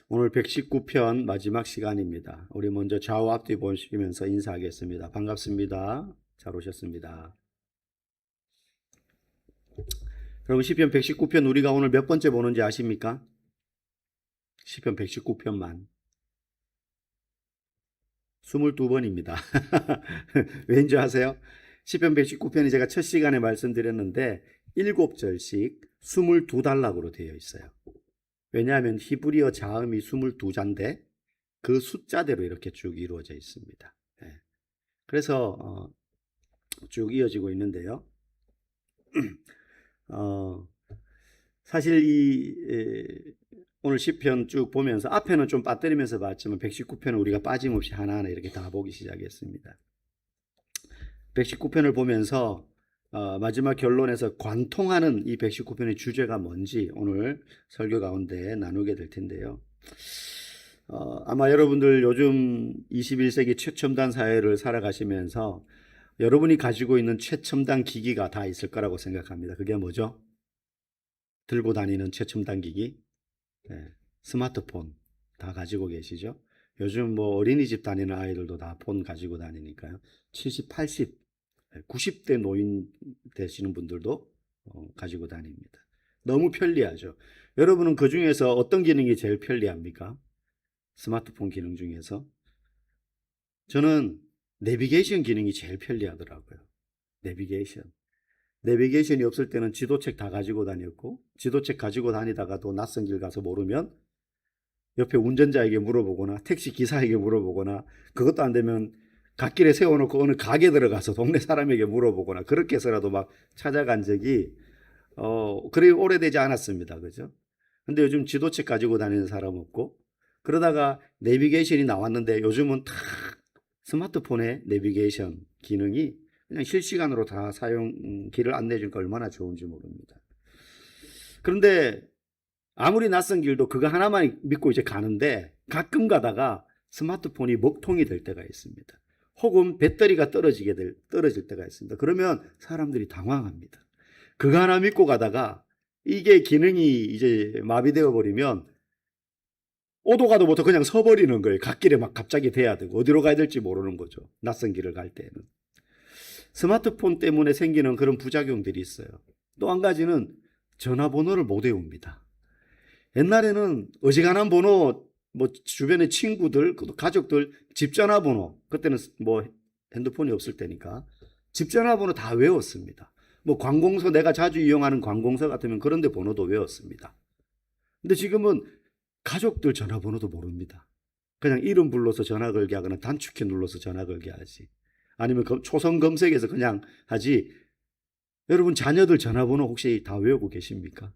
오늘 119편 마지막 시간입니다. 우리 먼저 좌우 앞뒤 보시면서 인사하겠습니다. 반갑습니다. 잘 오셨습니다. 여러분 시편 119편 우리가 오늘 몇 번째 보는지 아십니까? 시편 119편만 22번입니다. 왠지 아세요? 시편 119편이 제가 첫 시간에 말씀드렸는데 7절씩 22단락으로 되어 있어요. 왜냐하면 히브리어 자음이 22자인데 그 숫자대로 이렇게 쭉 이루어져 있습니다. 그래서 쭉 이어지고 있는데요. 사실 오늘 시편 쭉 보면서 앞에는 좀 빠뜨리면서 봤지만 119편은 우리가 빠짐없이 하나하나 이렇게 다 보기 시작했습니다. 119편을 보면서 마지막 결론에서 관통하는 이 119편의 주제가 뭔지 오늘 설교 가운데 나누게 될 텐데요. 아마 여러분들 요즘 21세기 최첨단 사회를 살아가시면서 여러분이 가지고 있는 최첨단 기기가 다 있을 거라고 생각합니다. 그게 뭐죠? 들고 다니는 최첨단 기기? 스마트폰 다 가지고 계시죠? 요즘 뭐 어린이집 다니는 아이들도 다 폰 가지고 다니니까요. 70, 80, 90대 노인 되시는 분들도 가지고 다닙니다. 너무 편리하죠. 여러분은 그 중에서 어떤 기능이 제일 편리합니까? 스마트폰 기능 중에서 저는 내비게이션 기능이 제일 편리하더라고요. 내비게이션이 없을 때는 지도책 다 가지고 다녔고, 지도책 가지고 다니다가도 낯선 길 가서 모르면 옆에 운전자에게 물어보거나 택시 기사에게 물어보거나, 그것도 안 되면 갓길에 세워놓고 어느 가게 들어가서 동네 사람에게 물어보거나 그렇게 해서라도 막 찾아간 적이 그리 오래되지 않았습니다. 그죠? 근데 요즘 지도책 가지고 다니는 사람 없고, 그러다가 내비게이션이 나왔는데 요즘은 다 스마트폰의 내비게이션 기능이 그냥 실시간으로 다 길을 안내해 주니까 얼마나 좋은지 모릅니다. 그런데 아무리 낯선 길도 그거 하나만 믿고 이제 가는데 가끔 가다가 스마트폰이 먹통이 될 때가 있습니다. 혹은 배터리가 떨어질 때가 있습니다. 그러면 사람들이 당황합니다. 그거 하나 믿고 가다가 이게 기능이 이제 마비되어 버리면 오도 가도 못하고 그냥 서버리는 거예요. 갓길에 막 갑자기 돼야 되고 어디로 가야 될지 모르는 거죠. 낯선 길을 갈 때는. 스마트폰 때문에 생기는 그런 부작용들이 있어요. 또 한 가지는 전화번호를 못 외웁니다. 옛날에는 어지간한 번호, 뭐 주변의 친구들, 가족들 집 전화번호, 그때는 뭐 핸드폰이 없을 때니까 집 전화번호 다 외웠습니다. 뭐 관공서, 내가 자주 이용하는 관공서 같으면 그런 데 번호도 외웠습니다. 근데 지금은 가족들 전화번호도 모릅니다. 그냥 이름 불러서 전화 걸게 하거나 단축키 눌러서 전화 걸게 하지. 아니면 초성 검색해서 그냥 하지. 여러분 자녀들 전화번호 혹시 다 외우고 계십니까?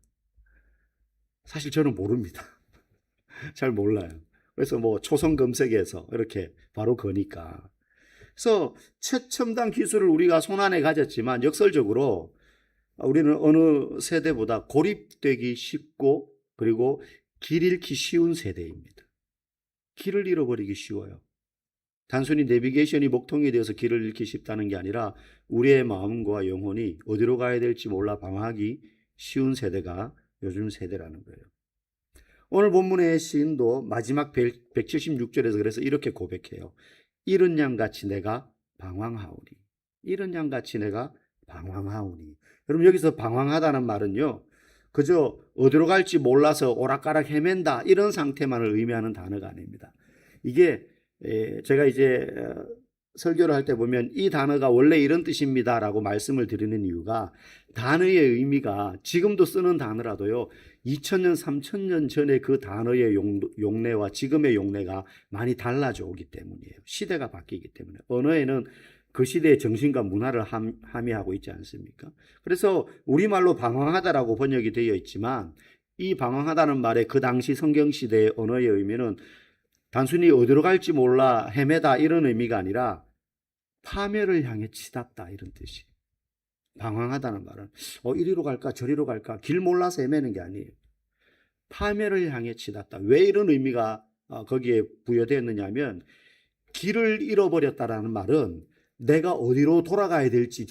사실 저는 모릅니다. 잘 몰라요. 그래서 뭐 초성 검색해서 이렇게 바로 거니까. 그래서 최첨단 기술을 우리가 손안에 가졌지만 역설적으로 우리는 어느 세대보다 고립되기 쉽고 그리고 길 잃기 쉬운 세대입니다. 길을 잃어버리기 쉬워요. 단순히 내비게이션이 먹통이 되어서 길을 잃기 쉽다는 게 아니라 우리의 마음과 영혼이 어디로 가야 될지 몰라 방황하기 쉬운 세대가 요즘 세대라는 거예요. 오늘 본문의 시인도 마지막 176절에서 그래서 이렇게 고백해요. 이른 양같이 내가 방황하오니. 이른 양같이 내가 방황하오니. 여러분 여기서 방황하다는 말은요. 그저 어디로 갈지 몰라서 오락가락 헤맨다 이런 상태만을 의미하는 단어가 아닙니다. 이게 제가 이제 설교를 할 때 보면 이 단어가 원래 이런 뜻입니다라고 말씀을 드리는 이유가 단어의 의미가 지금도 쓰는 단어라도요 2000년 3000년 전에 그 단어의 용례와 지금의 용례가 많이 달라져 오기 때문이에요. 시대가 바뀌기 때문에 언어에는 그 시대의 정신과 문화를 함의하고 있지 않습니까? 그래서 우리말로 방황하다라고 번역이 되어 있지만 이 방황하다는 말의 그 당시 성경시대의 언어의 의미는 단순히 어디로 갈지 몰라 헤매다 이런 의미가 아니라 파멸을 향해 치닫다 이런 뜻이에요. 방황하다는 말은 이리로 갈까 저리로 갈까 길 몰라서 헤매는 게 아니에요. 파멸을 향해 치닫다. 왜 이런 의미가 거기에 부여되었느냐 하면 길을 잃어버렸다라는 말은 내가 어디로 돌아가야 될지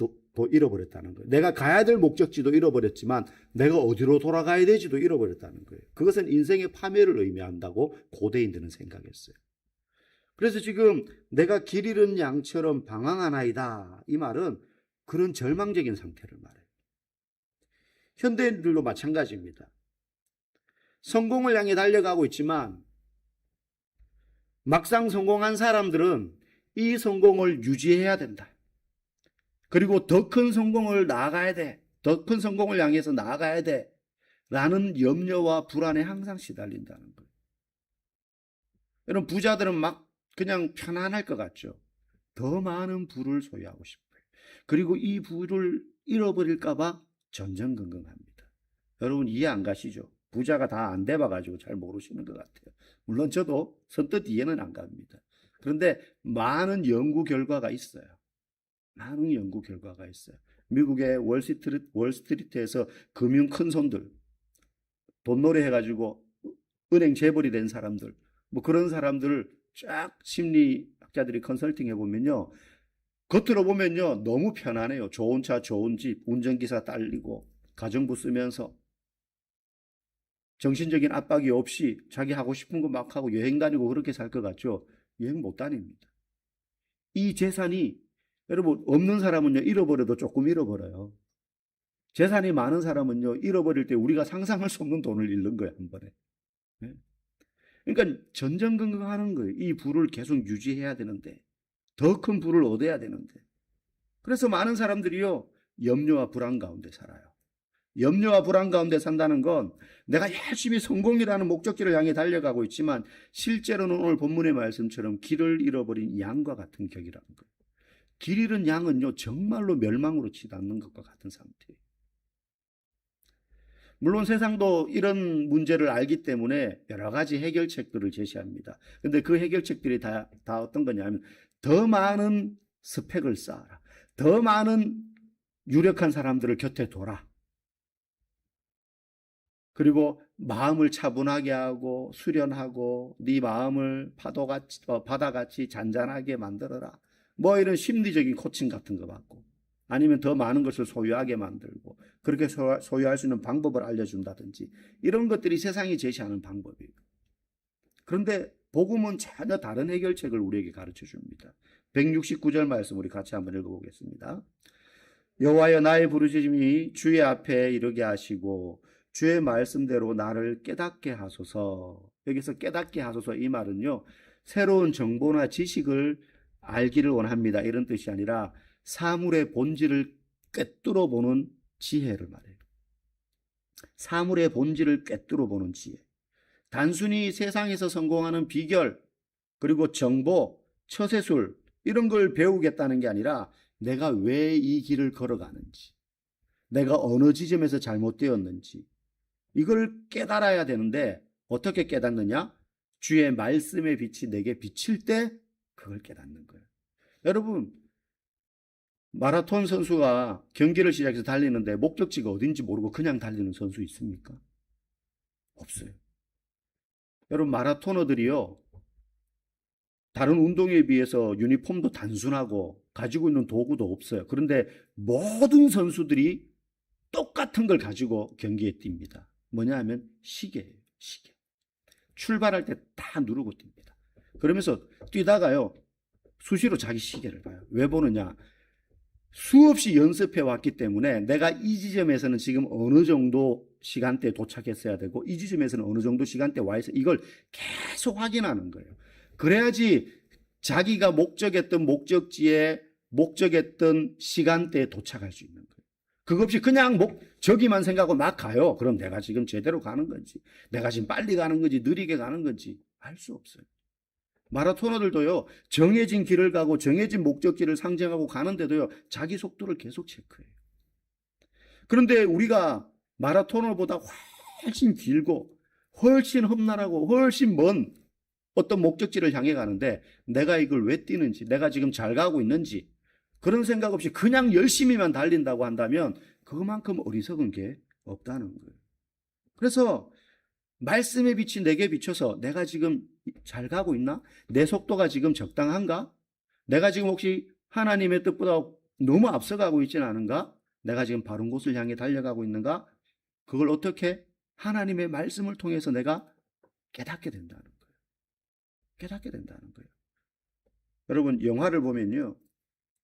잃어버렸다는 거예요. 내가 가야 될 목적지도 잃어버렸지만 내가 어디로 돌아가야 될지도 잃어버렸다는 거예요. 그것은 인생의 파멸을 의미한다고 고대인들은 생각했어요. 그래서 지금 내가 길 잃은 양처럼 방황하나이다, 이 말은 그런 절망적인 상태를 말해요. 현대인들도 마찬가지입니다. 성공을 향해 달려가고 있지만 막상 성공한 사람들은 이 성공을 유지해야 된다. 그리고 더 큰 성공을 나아가야 돼. 더 큰 성공을 향해서 나아가야 돼. 라는 염려와 불안에 항상 시달린다는 거예요. 여러분, 부자들은 막 그냥 편안할 것 같죠. 더 많은 부를 소유하고 싶어요. 그리고 이 부를 잃어버릴까 봐 전전긍긍합니다. 여러분, 이해 안 가시죠? 부자가 다 안 돼봐가지고 잘 모르시는 것 같아요. 물론 저도 선뜻 이해는 안 갑니다. 그런데 많은 연구 결과가 있어요. 많은 연구 결과가 있어요. 미국의 월스트리트에서 금융 큰손들, 돈놀이 해가지고 은행 재벌이 된 사람들, 뭐 그런 사람들을 쫙 심리학자들이 컨설팅 해보면요, 겉으로 보면요 너무 편안해요. 좋은 차, 좋은 집, 운전기사 딸리고 가정부 쓰면서 정신적인 압박이 없이 자기 하고 싶은 거 막 하고 여행 다니고 그렇게 살 것 같죠? 여행 못 다닙니다. 이 재산이, 여러분, 없는 사람은요 잃어버려도 조금 잃어버려요. 재산이 많은 사람은요 잃어버릴 때 우리가 상상할 수 없는 돈을 잃는 거예요, 한 번에. 네? 그러니까 전전긍긍하는 거예요. 이 부를 계속 유지해야 되는데, 더 큰 부를 얻어야 되는데. 그래서 많은 사람들이요 염려와 불안 가운데 살아요. 염려와 불안 가운데 산다는 건 내가 열심히 성공이라는 목적지를 향해 달려가고 있지만 실제로는 오늘 본문의 말씀처럼 길을 잃어버린 양과 같은 격이라는 거예요. 길 잃은 양은요 정말로 멸망으로 치닫는 것과 같은 상태예요. 물론 세상도 이런 문제를 알기 때문에 여러 가지 해결책들을 제시합니다. 그런데 그 해결책들이 다 어떤 거냐면 더 많은 스펙을 쌓아라. 더 많은 유력한 사람들을 곁에 둬라. 그리고 마음을 차분하게 하고 수련하고 네 마음을 바다같이 잔잔하게 만들어라. 뭐 이런 심리적인 코칭 같은 거 받고, 아니면 더 많은 것을 소유하게 만들고 그렇게 소유할 수 있는 방법을 알려준다든지, 이런 것들이 세상이 제시하는 방법이에요. 그런데 복음은 전혀 다른 해결책을 우리에게 가르쳐 줍니다. 169절 말씀 우리 같이 한번 읽어보겠습니다. 여호와여, 나의 부르짖음이 주의 앞에 이르게 하시고 주의 말씀대로 나를 깨닫게 하소서. 여기서 깨닫게 하소서, 이 말은요 새로운 정보나 지식을 알기를 원합니다, 이런 뜻이 아니라 사물의 본질을 꿰뚫어 보는 지혜를 말해요. 사물의 본질을 꿰뚫어 보는 지혜. 단순히 세상에서 성공하는 비결, 그리고 정보, 처세술, 이런 걸 배우겠다는 게 아니라 내가 왜 이 길을 걸어가는지, 내가 어느 지점에서 잘못되었는지, 이걸 깨달아야 되는데 어떻게 깨닫느냐? 주의 말씀의 빛이 내게 비칠 때 그걸 깨닫는 거예요. 여러분, 마라톤 선수가 경기를 시작해서 달리는데 목적지가 어딘지 모르고 그냥 달리는 선수 있습니까? 없어요. 여러분, 마라토너들이요 다른 운동에 비해서 유니폼도 단순하고 가지고 있는 도구도 없어요. 그런데 모든 선수들이 똑같은 걸 가지고 경기에 뜁니다. 뭐냐 하면 시계예요. 시계. 출발할 때 다 누르고 뜁니다. 그러면서 뛰다가요 수시로 자기 시계를 봐요. 왜 보느냐? 수없이 연습해 왔기 때문에 내가 이 지점에서는 지금 어느 정도 시간대에 도착했어야 되고 이 지점에서는 어느 정도 시간대에 와 있어, 이걸 계속 확인하는 거예요. 그래야지 자기가 목적했던 목적지에 목적했던 시간대에 도착할 수 있는 거예요. 그거 없이 그냥 저기만 생각하고 막 가요. 그럼 내가 지금 제대로 가는 건지, 내가 지금 빨리 가는 건지, 느리게 가는 건지 알 수 없어요. 마라토너들도요 정해진 길을 가고 정해진 목적지를 상징하고 가는데도요 자기 속도를 계속 체크해요. 그런데 우리가 마라토너보다 훨씬 길고 훨씬 험난하고 훨씬 먼 어떤 목적지를 향해 가는데 내가 이걸 왜 뛰는지, 내가 지금 잘 가고 있는지 그런 생각 없이 그냥 열심히만 달린다고 한다면 그만큼 어리석은 게 없다는 거예요. 그래서 말씀의 빛이 내게 비춰서 내가 지금 잘 가고 있나? 내 속도가 지금 적당한가? 내가 지금 혹시 하나님의 뜻보다 너무 앞서가고 있지는 않은가? 내가 지금 바른 곳을 향해 달려가고 있는가? 그걸 어떻게? 하나님의 말씀을 통해서 내가 깨닫게 된다는 거예요. 깨닫게 된다는 거예요. 여러분, 영화를 보면요,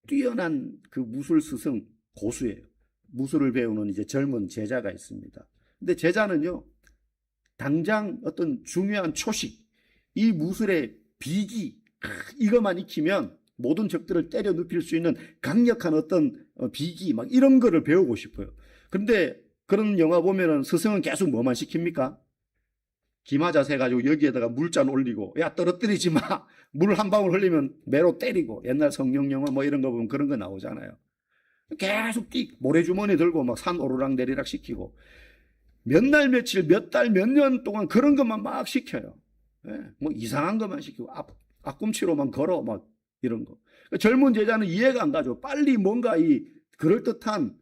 뛰어난 그 무술 스승 고수예요. 무술을 배우는 이제 젊은 제자가 있습니다. 근데 제자는요, 당장 어떤 중요한 초식, 이 무술의 비기, 이것만 익히면 모든 적들을 때려 눕힐 수 있는 강력한 어떤 비기, 막 이런 거를 배우고 싶어요. 그런데 그런 영화 보면은 스승은 계속 뭐만 시킵니까? 기마자세 가지고 여기에다가 물잔 올리고, 야, 떨어뜨리지 마. 물 한 방울 흘리면 매로 때리고, 옛날 성령 영화 뭐 이런 거 보면 그런 거 나오잖아요. 계속 모래주머니 들고 막 산 오르락 내리락 시키고, 몇 날 며칠, 몇 달, 몇 년 동안 그런 것만 막 시켜요. 예, 뭐 이상한 것만 시키고, 앞꿈치로만 걸어, 막 이런 거. 젊은 제자는 이해가 안 가죠. 빨리 뭔가 이 그럴듯한,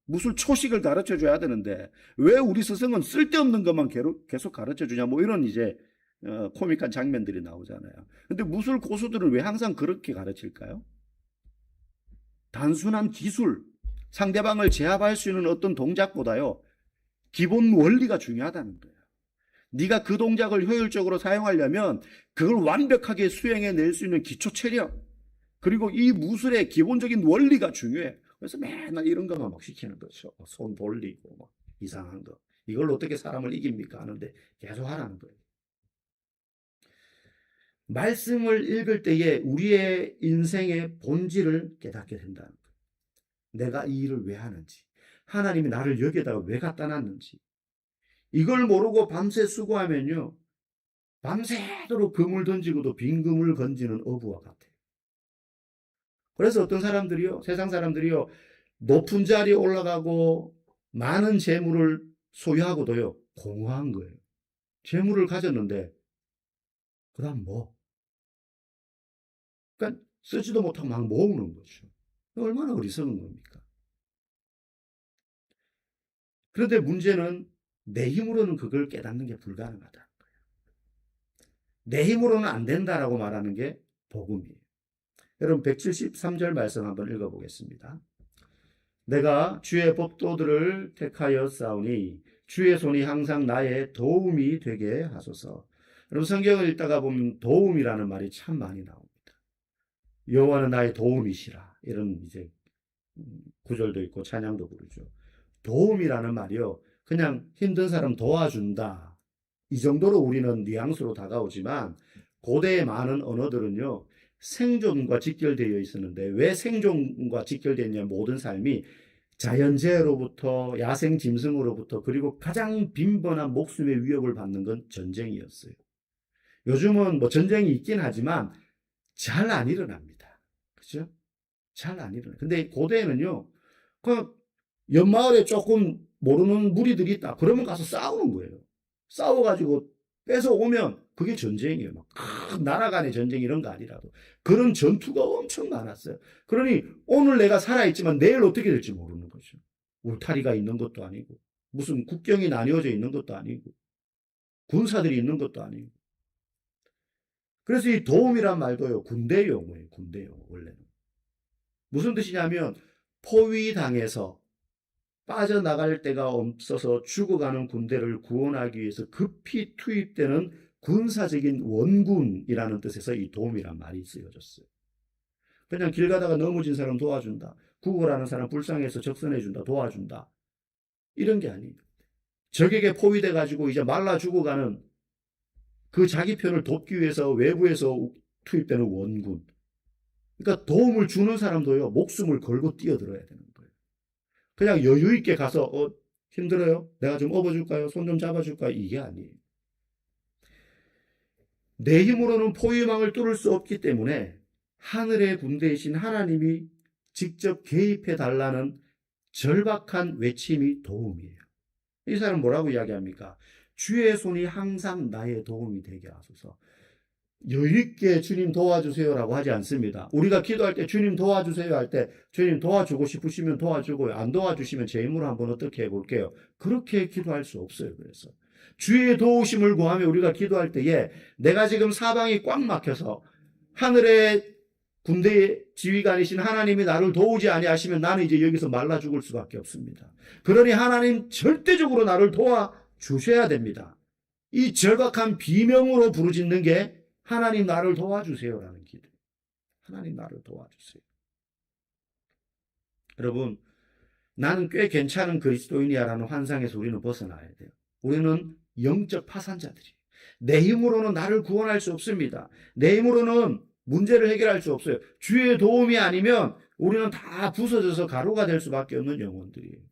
무술 초식을 가르쳐 줘야 되는데, 왜 우리 스승은 쓸데없는 것만 계속 가르쳐 주냐, 뭐 이런 이제, 코믹한 장면들이 나오잖아요. 근데 무술 고수들은 왜 항상 그렇게 가르칠까요? 단순한 기술, 상대방을 제압할 수 있는 어떤 동작보다요, 기본 원리가 중요하다는 거예요. 네가 그 동작을 효율적으로 사용하려면 그걸 완벽하게 수행해낼 수 있는 기초 체력, 그리고 이 무술의 기본적인 원리가 중요해. 그래서 맨날 이런 것만 막 시키는 거죠. 손 돌리고 막 이상한 거. 이걸로 어떻게 사람을 이깁니까? 하는데 계속 하라는 거예요. 말씀을 읽을 때에 우리의 인생의 본질을 깨닫게 된다는 거예요. 내가 이 일을 왜 하는지, 하나님이 나를 여기에다가 왜 갖다 놨는지, 이걸 모르고 밤새 수고하면요, 밤새도록 그물 던지고도 빈 그물 건지는 어부와 같아요. 그래서 어떤 사람들이요, 세상 사람들이요, 높은 자리에 올라가고 많은 재물을 소유하고도요, 공허한 거예요. 재물을 가졌는데 그다음 뭐? 그러니까 쓰지도 못하고 막 모으는 거죠. 얼마나 어리석은 겁니까? 그런데 문제는 내 힘으로는 그걸 깨닫는 게 불가능하다는 거예요. 내 힘으로는 안 된다라고 말하는 게 복음이에요. 여러분 173절 말씀 한번 읽어보겠습니다. 내가 주의 법도들을 택하여 싸우니 주의 손이 항상 나의 도움이 되게 하소서. 여러분 성경을 읽다가 보면 도움이라는 말이 참 많이 나옵니다. 여호와는 나의 도움이시라, 이런 이제 구절도 있고 찬양도 부르죠. 도움이라는 말이요, 그냥 힘든 사람 도와준다, 이 정도로 우리는 뉘앙스로 다가오지만 고대의 많은 언어들은요, 생존과 직결되어 있었는데, 왜 생존과 직결되어 있냐, 모든 삶이 자연재해로부터 야생 짐승으로부터, 그리고 가장 빈번한 목숨의 위협을 받는 건 전쟁이었어요. 요즘은 뭐 전쟁이 있긴 하지만 잘 안 일어납니다. 그죠? 잘 안 일어나요. 근데 고대에는요, 그 옆마을에 조금 모르는 무리들이 있다, 그러면 가서 싸우는 거예요. 싸워가지고 뺏어오면 그게 전쟁이에요. 막 큰 나라 간의 전쟁 이런 거 아니라도. 그런 전투가 엄청 많았어요. 그러니 오늘 내가 살아있지만 내일 어떻게 될지 모르는 거죠. 울타리가 있는 것도 아니고, 무슨 국경이 나뉘어져 있는 것도 아니고, 군사들이 있는 것도 아니고. 그래서 이 도움이란 말도요, 군대 용어예요. 군대 용어, 원래는. 무슨 뜻이냐면, 포위당해서 빠져나갈 데가 없어서 죽어가는 군대를 구원하기 위해서 급히 투입되는 군사적인 원군이라는 뜻에서 이 도움이란 말이 쓰여졌어요. 그냥 길 가다가 넘어진 사람 도와준다, 구걸하는 사람 불쌍해서 적선해준다, 도와준다, 이런 게 아니에요. 적에게 포위돼 가지고 이제 말라 죽어가는 그 자기 편을 돕기 위해서 외부에서 투입되는 원군. 그러니까 도움을 주는 사람도요, 목숨을 걸고 뛰어들어야 되는 거예요. 그냥 여유 있게 가서 힘들어요? 내가 좀 업어줄까요? 손 좀 잡아줄까요? 이게 아니에요. 내 힘으로는 포위망을 뚫을 수 없기 때문에 하늘의 군대이신 하나님이 직접 개입해 달라는 절박한 외침이 도움이에요. 이 사람 뭐라고 이야기합니까? 주의 손이 항상 나의 도움이 되게 하소서. 여유있게 주님 도와주세요라고 하지 않습니다. 우리가 기도할 때 주님 도와주세요 할 때, 주님 도와주고 싶으시면 도와주고요, 안 도와주시면 제 힘으로 한번 어떻게 해볼게요. 그렇게 기도할 수 없어요. 그래서 주의 도우심을 구하며 우리가 기도할 때에 내가 지금 사방이 꽉 막혀서 하늘의 군대의 지휘관이신 하나님이 나를 도우지 아니하시면 나는 이제 여기서 말라 죽을 수밖에 없습니다. 그러니 하나님 절대적으로 나를 도와주셔야 됩니다. 이 절박한 비명으로 부르짖는 게 하나님 나를 도와주세요라는 기도. 하나님 나를 도와주세요. 여러분, 나는 꽤 괜찮은 그리스도인이야라는 환상에서 우리는 벗어나야 돼요. 우리는 영적 파산자들이에요. 내 힘으로는 나를 구원할 수 없습니다. 내 힘으로는 문제를 해결할 수 없어요. 주의 도움이 아니면 우리는 다 부서져서 가루가 될 수밖에 없는 영혼들이에요.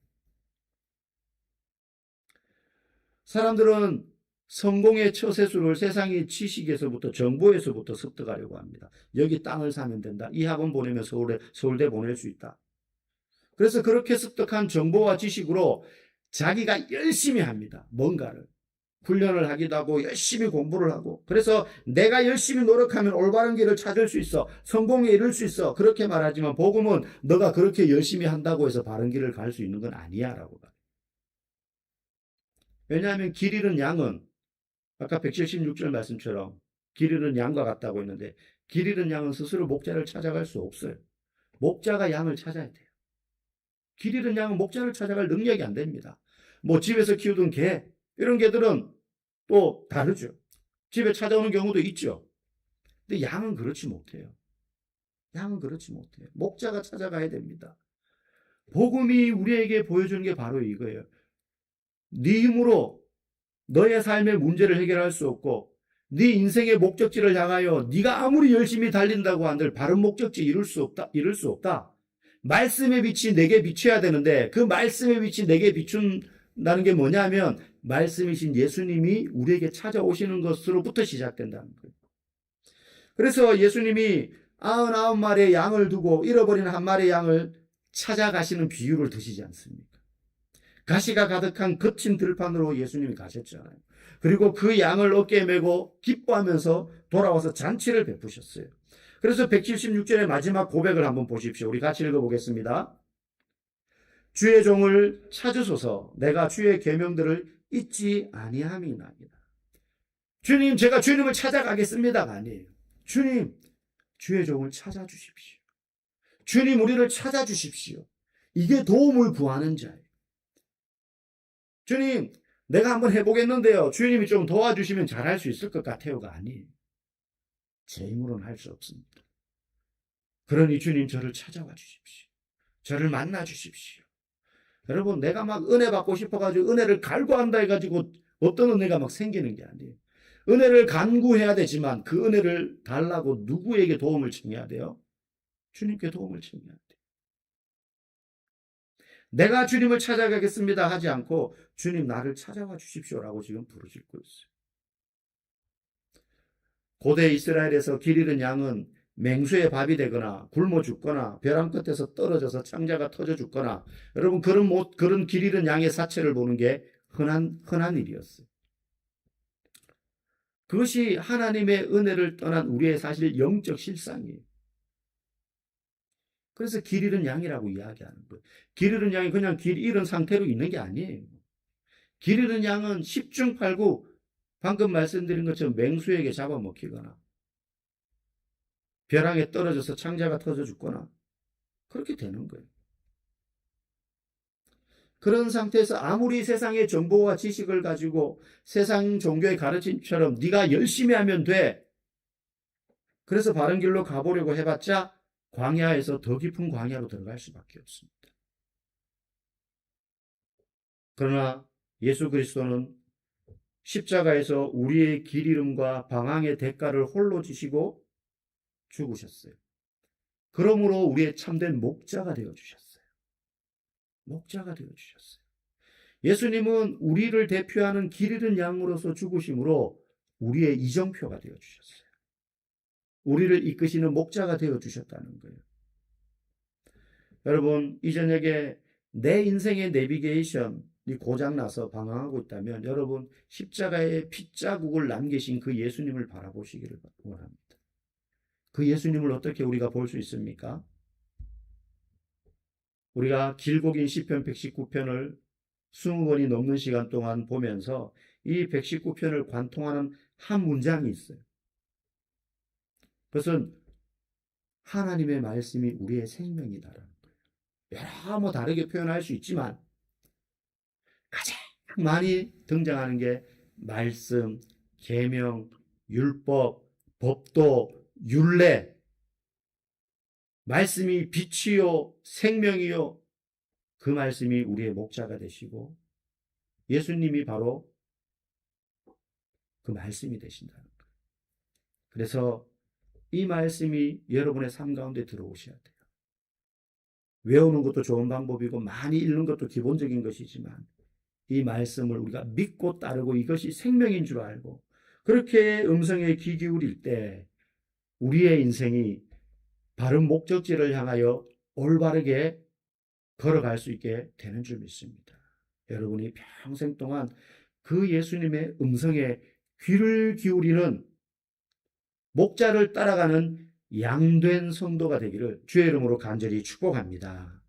사람들은 성공의 처세술을 세상의 지식에서부터 정보에서부터 습득하려고 합니다. 여기 땅을 사면 된다. 이 학원 보내면 서울대 보낼 수 있다. 그래서 그렇게 습득한 정보와 지식으로 자기가 열심히 합니다. 뭔가를. 훈련을 하기도 하고 열심히 공부를 하고 그래서 내가 열심히 노력하면 올바른 길을 찾을 수 있어. 성공에 이를 수 있어. 그렇게 말하지만 복음은 너가 그렇게 열심히 한다고 해서 바른 길을 갈 수 있는 건 아니야 라고 말해요. 왜냐하면 길 잃은 양은 아까 176절 말씀처럼 길 잃은 양과 같다고 했는데 길 잃은 양은 스스로 목자를 찾아갈 수 없어요. 목자가 양을 찾아야 돼요. 길 잃은 양은 목자를 찾아갈 능력이 안 됩니다. 뭐 집에서 키우던 개 이런 개들은 또 다르죠. 집에 찾아오는 경우도 있죠. 근데 양은 그렇지 못해요. 양은 그렇지 못해요. 목자가 찾아가야 됩니다. 복음이 우리에게 보여주는 게 바로 이거예요. 네 힘으로 너의 삶의 문제를 해결할 수 없고 네 인생의 목적지를 향하여 네가 아무리 열심히 달린다고 한들 바른 목적지 이룰 수 없다. 말씀의 빛이 내게 비춰야 되는데 그 말씀의 빛이 내게 비춘다는 게 뭐냐면 말씀이신 예수님이 우리에게 찾아오시는 것으로부터 시작된다는 거예요. 그래서 예수님이 99마리의 양을 두고 잃어버린 한 마리의 양을 찾아가시는 비유를 드시지 않습니까? 가시가 가득한 거친 들판으로 예수님이 가셨잖아요. 그리고 그 양을 어깨에 메고 기뻐하면서 돌아와서 잔치를 베푸셨어요. 그래서 176절의 마지막 고백을 한번 보십시오. 우리 같이 읽어보겠습니다. 주의 종을 찾으소서 내가 주의 계명들을 잊지 아니함이나이다. 주님, 제가 주님을 찾아가겠습니다가 아니에요. 주님, 주의 종을 찾아주십시오. 주님, 우리를 찾아주십시오. 이게 도움을 구하는 자예요. 주님, 내가 한번 해보겠는데요. 주님이 좀 도와주시면 잘할 수 있을 것 같아요가 아니에요. 제 힘으로는 할 수 없습니다. 그러니 주님 저를 찾아와 주십시오. 저를 만나 주십시오. 여러분, 내가 막 은혜 받고 싶어가지고 은혜를 갈구한다 해가지고 어떤 은혜가 막 생기는 게 아니에요. 은혜를 간구해야 되지만 그 은혜를 달라고 누구에게 도움을 청해야 돼요? 주님께 도움을 청해야 돼요. 내가 주님을 찾아가겠습니다 하지 않고 주님 나를 찾아와 주십시오라고 지금 부르짖고 있어요. 고대 이스라엘에서 길 잃은 양은 맹수의 밥이 되거나 굶어 죽거나 벼랑 끝에서 떨어져서 창자가 터져 죽거나 여러분 그런 길 잃은 양의 사체를 보는 게 흔한 일이었어요. 그것이 하나님의 은혜를 떠난 우리의 사실 영적 실상이에요. 그래서 길 잃은 양이라고 이야기하는 거예요. 길 잃은 양이 그냥 길 잃은 상태로 있는 게 아니에요. 길 잃은 양은 10중 8구 방금 말씀드린 것처럼 맹수에게 잡아먹히거나 벼랑에 떨어져서 창자가 터져 죽거나 그렇게 되는 거예요. 그런 상태에서 아무리 세상의 정보와 지식을 가지고 세상 종교의 가르침처럼 네가 열심히 하면 돼. 그래서 바른 길로 가보려고 해봤자 광야에서 더 깊은 광야로 들어갈 수밖에 없습니다. 그러나 예수 그리스도는 십자가에서 우리의 길 잃음과 방황의 대가를 홀로 지시고 죽으셨어요. 그러므로 우리의 참된 목자가 되어주셨어요. 목자가 되어주셨어요. 예수님은 우리를 대표하는 길 잃은 양으로서 죽으심으로 우리의 이정표가 되어주셨어요. 우리를 이끄시는 목자가 되어주셨다는 거예요. 여러분, 이 저녁에 내 인생의 내비게이션이 고장나서 방황하고 있다면 여러분 십자가의 핏자국을 남기신 그 예수님을 바라보시기를 원합니다. 그 예수님을 어떻게 우리가 볼 수 있습니까? 우리가 길고 긴 시편 119편을 20번이 넘는 시간 동안 보면서 이 119편을 관통하는 한 문장이 있어요. 그것은 하나님의 말씀이 우리의 생명이다라는 거예요. 여러 다르게 표현할 수 있지만 가장 많이 등장하는 게 말씀, 계명, 율법, 법도, 율례. 말씀이 빛이요 생명이요, 그 말씀이 우리의 목자가 되시고 예수님이 바로 그 말씀이 되신다는 거예요. 그래서 이 말씀이 여러분의 삶 가운데 들어오셔야 돼요. 외우는 것도 좋은 방법이고 많이 읽는 것도 기본적인 것이지만 이 말씀을 우리가 믿고 따르고 이것이 생명인 줄 알고 그렇게 음성에 귀 기울일 때 우리의 인생이 바른 목적지를 향하여 올바르게 걸어갈 수 있게 되는 줄 믿습니다. 여러분이 평생 동안 그 예수님의 음성에 귀를 기울이는 목자를 따라가는 양된 성도가 되기를 주의 이름으로 간절히 축복합니다.